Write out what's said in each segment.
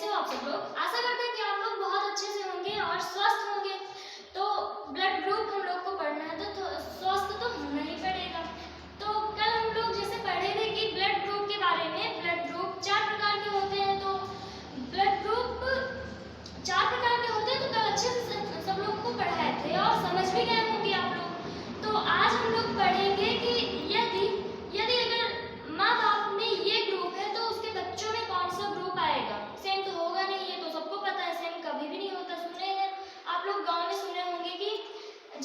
कैसे हो आप सब लोग? आशा करते हैं कि आप लोग बहुत अच्छे से होंगे और स्वस्थ होंगे। तो ब्लड ग्रुप हम लोग को पढ़ना है तो स्वस्थ तो होना ही पड़ेगा। तो कल हम लोग जैसे पढ़े थे कि ब्लड ग्रुप के बारे में, ब्लड ग्रुप 4 प्रकार के होते हैं। तो ब्लड ग्रुप 4 प्रकार के होते हैं, तो कल अच्छे से सब लोग को पढ़ाए थे और समझ भी गए होंगे आप लोग। तो आज हम लोग पढ़ेंगे कि यदि अगर माँ बाप में ये ग्रुप है तो उसके बच्चों में कौन सा ग्रुप आएगा। सेम तो होगा नहीं, ये तो सबको पता है, सेम कभी भी नहीं होता। सुने हैं आप लोग, गांव में सुने होंगे कि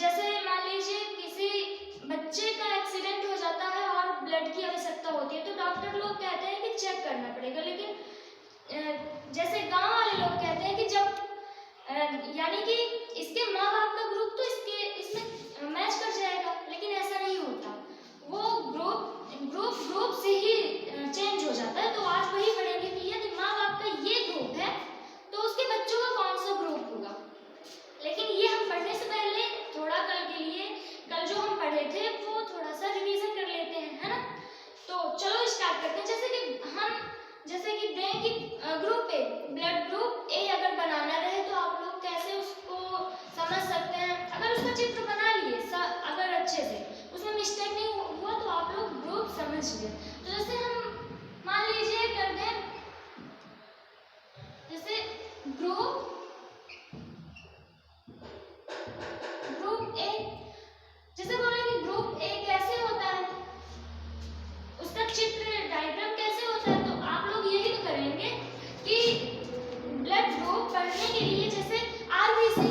जैसे मान लीजिए किसी बच्चे का एक्सीडेंट हो जाता है और ब्लड की आवश्यकता होती है, तो डॉक्टर लोग कहते हैं कि चेक करना पड़ेगा। लेकिन जैसे गाँव वाले लोग कहते हैं कि जब यानी कि इसके माँ बाप का ग्रुप तो इसमें मैच कर जाएगा, लेकिन ऐसा नहीं होता। वो ग्रुप से ही चेंज हो जाता है। तो आज वही पढ़ेंगे कि यदि माँ बाप का ये ग्रुप है तो उसके बच्चों का कौन सा ग्रुप होगा। लेकिन ये हम पढ़ने से पहले थोड़ा कल जो हम पढ़े थे वो थोड़ा सा रिवीजन कर लेते हैं, है ना। तो चलो स्टार्ट करते हैं। जैसे कि दें कि ग्रुप ए, ब्लड ग्रुप ए अगर बनाना रहे तो आप लोग कैसे उसको समझ सकते हैं। अगर उसका चित्र बना लिए अगर अच्छे से, उसमें मिस्टेक नहीं हुआ तो आप लोग ग्रुप समझ गए। तो जैसे हम मान लीजिए कर दें जैसे ग्रुप ए, जैसे बोलेंगे ग्रुप ए कैसे होता है, उसका चित्र डायग्राम कैसे होता है। तो आप लोग यही तो करेंगे कि ब्लड ग्रुप पढ़ने के लिए जैसे आरबीसी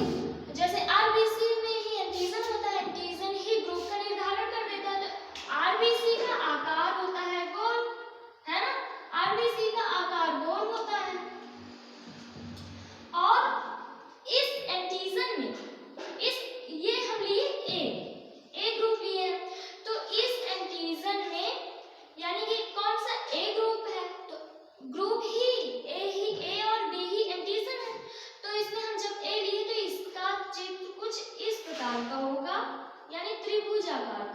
में ही एंटीजन होता है, एंटीजन ही ग्रुप का निर्धारण कर देता है। तो आरबीसी का आकार होता है गोल, है ना। आरबीसी का आकार गोल होता है और इस एंटीजन में ये हम लिए ए ग्रुप लिए हैं। तो इस एंटीजन में यानी कि कौन सा ए ग्रुप है, तो ग्रुप ही ए और बी ही एंटीजन है। तो इसमें हम जब ए लिए तो इसका चित्र कुछ इस प्रकार का होगा, यानी त्रिभुजाकार,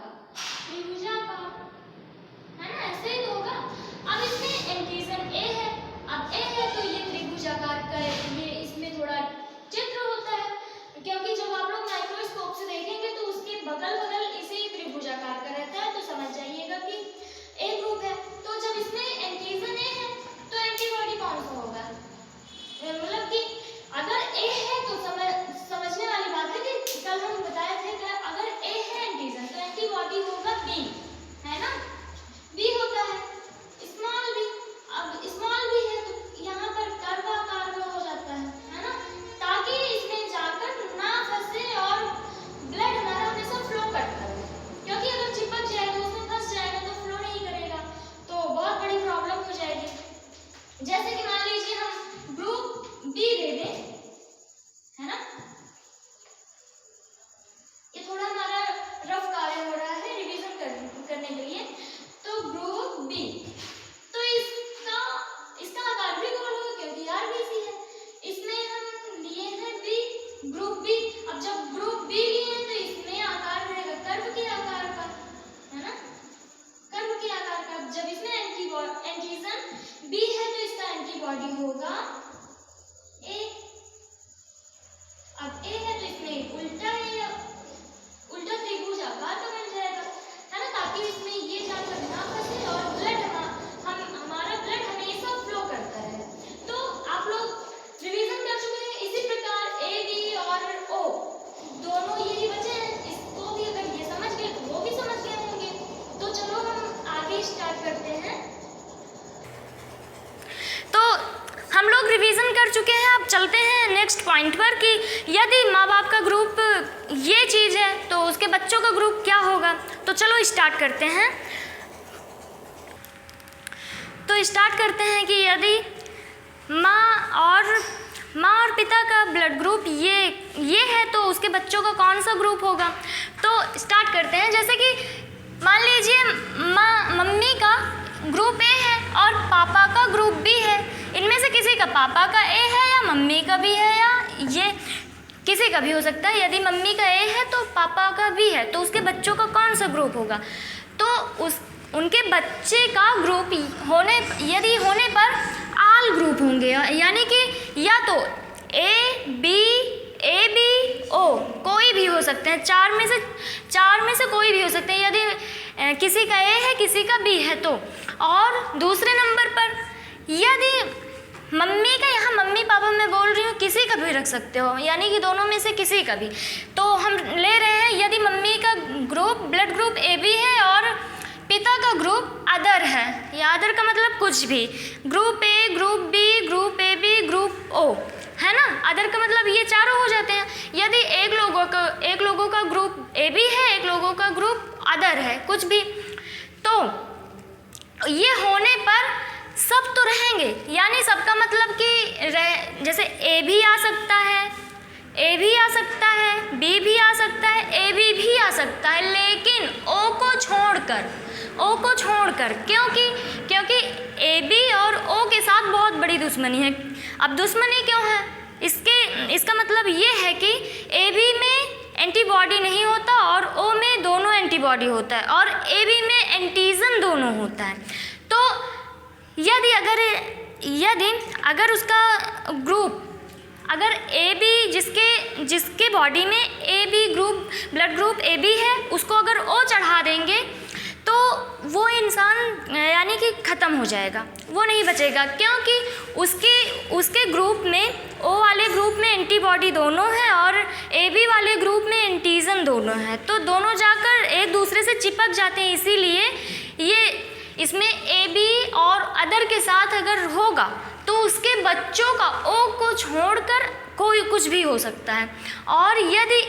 है ना, ऐसे ही तो होगा। अब इसमें एंटीजन ए है, अब ए है तो ये त्रिभुजाकार का ये इसमें थोड़ा चित्र होता है, क्योंकि जब आप लोग माइक्रोस्कोप से देखेंगे तो उसके बगल इसे ही त्रिभुजाकार का रहता है। तो समझ जाइएगा कि ए ग्रुप है। तो जब इसमें एंटीजन ए है तो एंटीबॉडी कौन सा होगा, मतलब कि अगर ए है तो समझने वाली बात है कि कल हम बताए थे कि अगर ए है एंटीजन तो एंटीबॉडी होगा बी, है ना, बी होता है, स्मॉल बी। अब स्मॉल बी है तो यहाँ पर कर्वाकार में हो जाता है ना, ताकि इसमें जाकर ना फंसे और ब्लड हमारा हमेशा फ्लो करता है। क्योंकि अगर चिपक जाए तो उसमें फंस जाएगा तो फ्लो नहीं करेगा, तो बहुत बड़ी प्रॉब्लम हो जाएगी। जैसे कि मान लीजिए हम ग्रुप बी दे दें, है ना, ये थोड़ा हमारा रफ कार्य हो रहा है रिवीजन करने के लिए। तो ग्रुप बी, तो इसका आकार भी गोल होगा क्योंकि आरबीसी है। इसमें हम लिए हैं बी, ग्रुप बी। अब जब ग्रुप बी लिए हैं तो इसमें आकार रहेगा कर्व के आकार का, है ना, कर्व के आकार का। जब इसमें एंटीजन बी है तो इसका एंटीबॉडी होगा ए। अब ए है तो इसमें उल्टा त्रिभुज आकार का बन जाएगा, है ना, ताकि इसमें ये जाकर ना फंसे और हमारा ब्लड हमेशा फ्लो करता है। तो आप लोग रिवीजन कर चुके हैं। इसी प्रकार ए बी और ओ दोनों यही बचे हैं, इसको भी अगर ये समझ गए तो वो भी समझ गए होंगे। तो चलो हम आगे स्टार्ट करते हैं। तो हम लोग रिवीजन कर चुके हैं, अब चलते हैं नेक्स्ट पॉइंट पर कि यदि माँ बाप का ग्रुप ये चीज़ है तो उसके बच्चों का ग्रुप क्या होगा। तो चलो स्टार्ट करते हैं। तो स्टार्ट करते हैं कि यदि माँ और पिता का ब्लड ग्रुप ये है तो उसके बच्चों का कौन सा ग्रुप होगा। तो स्टार्ट करते हैं। जैसे कि मान लीजिए मम्मी का ग्रुप ए है और पापा का ग्रुप बी है। इनमें से किसी का पापा का ए है या मम्मी का बी है, या ये किसी का भी हो सकता है। यदि मम्मी का ए है तो पापा का बी है, तो उसके बच्चों का कौन सा ग्रुप होगा। तो उनके बच्चे का ग्रुप यदि होने पर आल ग्रुप होंगे, यानी कि या तो ए बी ओ कोई भी हो सकते हैं, चार में से कोई भी हो सकते हैं, यदि किसी का ए है किसी का बी है तो। और दूसरे नंबर पर यदि मम्मी का, यहाँ मम्मी पापा मैं बोल रही हूँ, किसी का भी रख सकते हो, यानी कि दोनों में से किसी का भी। तो हम ले रहे हैं यदि मम्मी का group blood group A B है और पिता का ग्रुप अदर है, या अदर का मतलब कुछ भी, group A group B group A B group O, है ना। अदर का मतलब ये चारों हो जाते हैं। यदि एक लोगों का ग्रुप ए बी है, एक लोगों का ग्रुप अदर है, कुछ भी, तो ये होने पर सब तो रहेंगे, यानी सबका मतलब कि जैसे ए भी आ सकता है, ए भी आ सकता है, बी भी आ सकता है, ए बी भी आ सकता है, लेकिन ओ को छोड़कर, क्योंकि ए बी और ओ के साथ बहुत बड़ी दुश्मनी है। अब दुश्मनी क्यों है, इसका मतलब ये है कि ए बी में एंटीबॉडी नहीं होता और ओ में दोनों एंटीबॉडी होता है, और ए बी में एंटीजन दोनों होता है। तो यदि अगर उसका ग्रुप, अगर ए बी जिसके बॉडी में A B group blood group A B है, उसको अगर ओ चढ़ा देंगे तो वो इंसान यानी कि ख़त्म हो जाएगा, वो नहीं बचेगा, क्योंकि उसके ग्रुप में, ओ वाले ग्रुप में एंटीबॉडी दोनों हैं और ए बी वाले ग्रुप में एंटीजन दोनों हैं, तो दोनों जाकर एक दूसरे से चिपक जाते हैं। इसीलिए ये इसमें ए बी और अदर के साथ अगर होगा तो उसके बच्चों का ओ को छोड़कर कोई कुछ भी हो सकता है। और यदि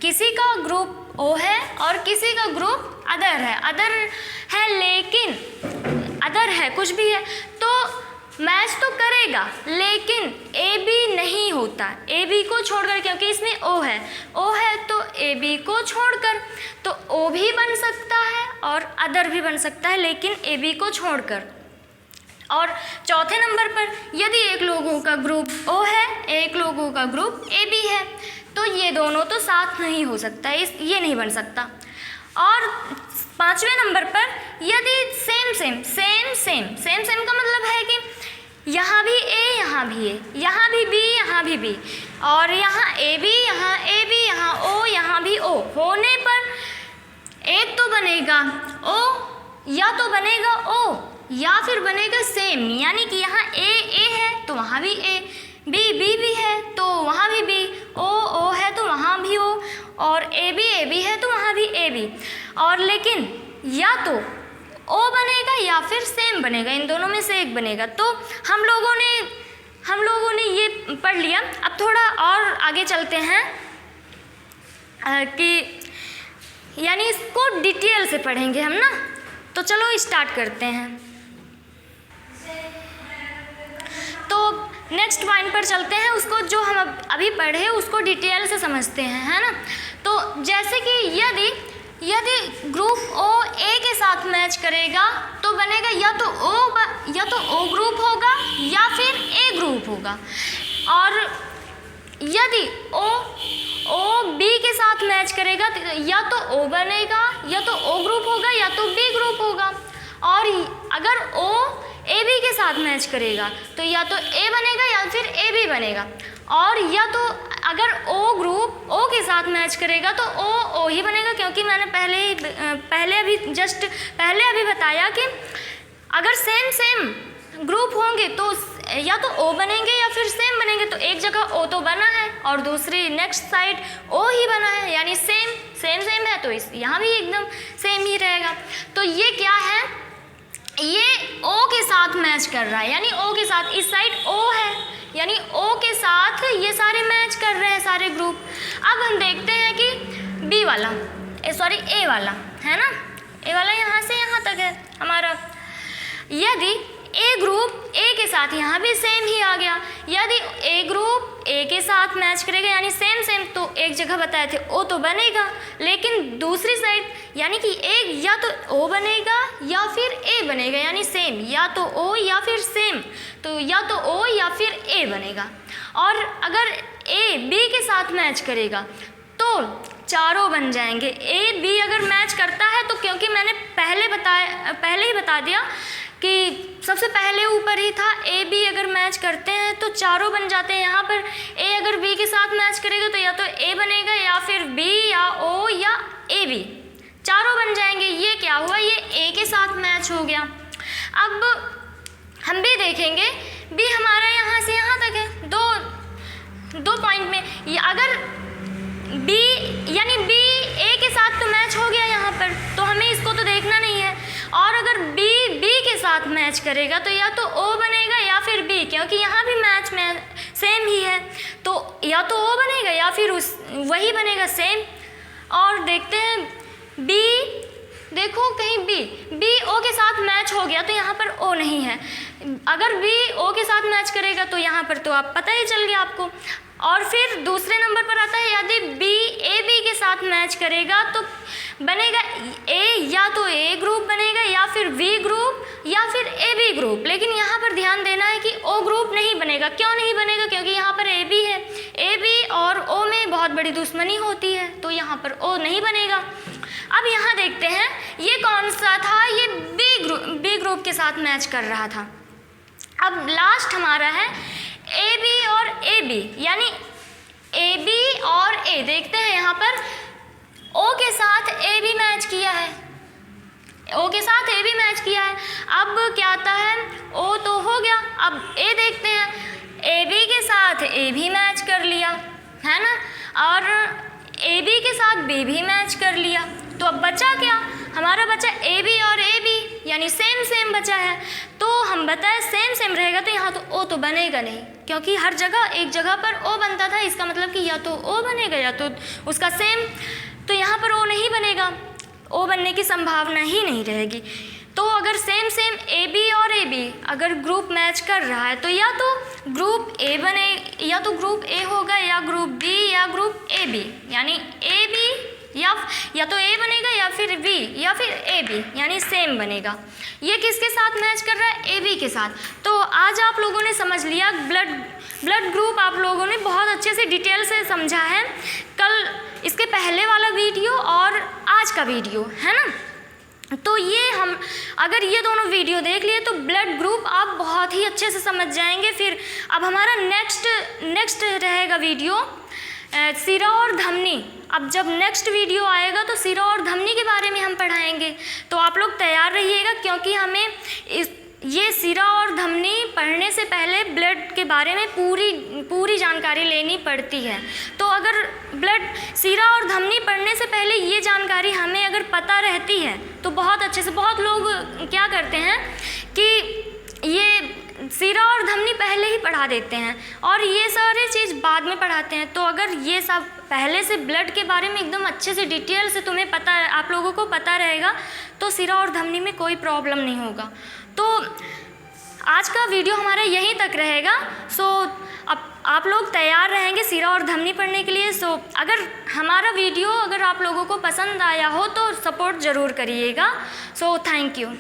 किसी का ग्रुप ओ है और किसी का ग्रुप अदर है लेकिन अदर है कुछ भी है, तो मैच तो करेगा लेकिन ए बी नहीं होता, ए बी को छोड़कर, क्योंकि इसमें ओ है तो ए बी को छोड़कर, तो ओ भी बन सकता है और अदर भी बन सकता है, लेकिन ए बी को छोड़कर। और चौथे नंबर पर यदि एक लोगों का ग्रुप ओ है, एक लोगों का ग्रुप ए बी है, तो ये दोनों तो साथ नहीं हो सकता, ये नहीं बन सकता। और पांचवें नंबर पर यदि सेम का मतलब है कि यहाँ भी ए यहाँ भी ए, यहाँ भी बी यहाँ भी बी, और यहाँ ए बी यहाँ ओ यहाँ भी ओ होने पर एक तो बनेगा ओ, या तो बनेगा ओ या फिर बनेगा सेम, यानी कि यहाँ ए है तो वहाँ भी ए, बी भी है तो वहाँ भी बी, ओ है तो वहाँ भी ओ, और ए बी है तो वहाँ भी ए बी। और लेकिन या तो ओ बनेगा या फिर सेम बनेगा, इन दोनों में से एक बनेगा। तो हम लोगों ने ये पढ़ लिया। अब थोड़ा और आगे चलते हैं कि यानी इसको डिटेल से पढ़ेंगे हम ना, तो चलो स्टार्ट करते हैं। तो नेक्स्ट पॉइंट पर चलते हैं, उसको जो हम अभी पढ़े उसको डिटेल से समझते हैं, है ना। तो जैसे कि यदि ग्रुप ओ ए के साथ मैच करेगा तो बनेगा या तो ओ ग्रुप होगा या फिर ए ग्रुप होगा। और यदि ओ बी के साथ मैच करेगा तो या तो ओ बनेगा, या तो ओ ग्रुप होगा या तो बी ग्रुप होगा। और अगर ओ ए बी के साथ मैच करेगा तो या तो ए बनेगा या फिर ए बी बनेगा। और या तो अगर ओ ग्रुप ओ के साथ मैच करेगा तो ओ ही बनेगा, क्योंकि मैंने पहले अभी बताया कि अगर सेम ग्रुप होंगे तो या तो ओ बनेंगे या फिर सेम बनेंगे। तो एक जगह ओ तो बना है और दूसरी नेक्स्ट साइड ओ ही बना है, यानी सेम है, तो यहाँ भी एकदम सेम ही रहेगा। तो ये क्या है, ये ओ के साथ मैच कर रहा है, यानी ओ के साथ, इस साइड ओ है यानी ओ के साथ ये सारे मैच कर रहे हैं सारे ग्रुप। अब हम देखते हैं कि ए वाला है ना, ए वाला यहाँ से यहाँ तक है हमारा। यदि ए ग्रुप ए के साथ, यहाँ भी सेम ही आ गया, यदि ए ग्रुप ए के साथ मैच करेगा यानी सेम, तो एक जगह बताए थे ओ तो बनेगा, लेकिन दूसरी साइड यानी कि एक या तो ओ बनेगा या फिर ए बनेगा, यानी सेम, या तो ओ या फिर सेम, तो या तो ओ या फिर ए बनेगा। और अगर ए बी के साथ मैच करेगा तो चारों बन जाएंगे। ए बी अगर मैच करता है तो, क्योंकि मैंने पहले ही बता दिया कि सबसे पहले ऊपर ही था, ए बी अगर मैच मैच करते हैं तो चारों बन जाते हैं। यहाँ पर ए अगर बी के साथ मैच करेगा तो या तो ए बनेगा या फिर बी या ओ या ए बी, चारों बन जाएंगे। ये क्या हुआ, ये ए के साथ मैच हो गया। अब हम भी देखेंगे, बी हमारा यहाँ से यहाँ तक है, दो पॉइंट में। अगर बी यानी बी ए के साथ तो मैच हो गया यहाँ पर, तो हमें इसको तो देखना नहीं है। और अगर बी बी के साथ मैच करेगा तो या तो ओ बनेगा या फिर बी, क्योंकि यहाँ भी मैच में सेम ही है, तो या तो ओ बनेगा या फिर वही बनेगा सेम। और देखते हैं बी, देखो कहीं बी ओ के साथ मैच हो गया तो यहाँ पर ओ नहीं है। अगर बी ओ के साथ मैच करेगा तो यहाँ पर तो आप पता ही चल गया आपको। और फिर दूसरे नंबर पर आता है, यदि बी ए बी के साथ मैच करेगा तो बनेगा ए, या तो ए ग्रुप बनेगा या फिर वी ग्रुप या फिर ए बी ग्रुप। लेकिन यहाँ पर ध्यान देना है कि ओ ग्रुप नहीं बनेगा। क्यों नहीं बनेगा, क्योंकि यहाँ पर ए बी है, ए बी और ओ में बहुत बड़ी दुश्मनी होती है, तो यहाँ पर ओ नहीं बनेगा। अब यहाँ देखते हैं ये कौन सा था, ये बी ग्रुप के साथ मैच कर रहा था। अब लास्ट हमारा है ए बी और ए बी, यानी ए बी और ए। देखते हैं यहाँ पर ओ के साथ ए बी मैच किया है, ओ के साथ ए बी मैच किया है। अब क्या आता है, ओ तो हो गया। अब ए देखते हैं, ए बी के साथ ए भी मैच कर लिया है ना, और ए बी के साथ बी भी मैच कर लिया। तो अब बचा क्या, हमारा बचा ए बी और ए बी, यानी सेम सेम बचा है। तो हम बताएं सेम सेम रहेगा तो यहाँ तो ओ तो बनेगा नहीं, क्योंकि हर जगह एक जगह पर ओ बनता था, इसका मतलब कि या तो ओ बनेगा या तो उसका सेम, तो यहाँ पर ओ नहीं बनेगा, ओ बनने की संभावना ही नहीं रहेगी। तो अगर सेम सेम ए बी और ए बी अगर ग्रुप मैच कर रहा है तो या तो ग्रुप ए बने, या तो ग्रुप ए होगा या ग्रुप बी या ग्रुप ए बी, यानी ए बी या तो ए बनेगा या फिर बी या फिर ए बी, यानी सेम बनेगा। ये किसके साथ मैच कर रहा है, ए बी के साथ। तो आज आप लोगों ने समझ लिया, ब्लड ग्रुप आप लोगों ने बहुत अच्छे से डिटेल से समझा है। कल इसके पहले वाला वीडियो और आज का वीडियो है ना, तो ये हम अगर ये दोनों वीडियो देख लिए तो ब्लड ग्रुप आप बहुत ही अच्छे से समझ जाएंगे। फिर अब हमारा नेक्स्ट रहेगा वीडियो सिरा और धमनी। अब जब नेक्स्ट वीडियो आएगा तो सिरा और धमनी के बारे में हम पढ़ाएंगे, तो आप लोग तैयार रहिएगा, क्योंकि हमें ये सिरा और धमनी पढ़ने से पहले ब्लड के बारे में पूरी जानकारी लेनी पड़ती है। तो अगर ब्लड सिरा और धमनी पढ़ने से पहले ये जानकारी हमें अगर पता रहती है तो बहुत अच्छे से, बहुत लोग क्या करते हैं कि ये सिरा और धमनी पहले ही पढ़ा देते हैं और ये सारी चीज़ बाद में पढ़ाते हैं। तो अगर ये सब पहले से ब्लड के बारे में एकदम अच्छे से डिटेल से तुम्हें पता, आप लोगों को पता रहेगा, तो सिरा और धमनी में कोई प्रॉब्लम नहीं होगा। तो आज का वीडियो हमारा यहीं तक रहेगा। अब आप लोग तैयार रहेंगे सिरा और धमनी पढ़ने के लिए। अगर हमारा वीडियो अगर आप लोगों को पसंद आया हो तो सपोर्ट ज़रूर करिएगा। Thank you.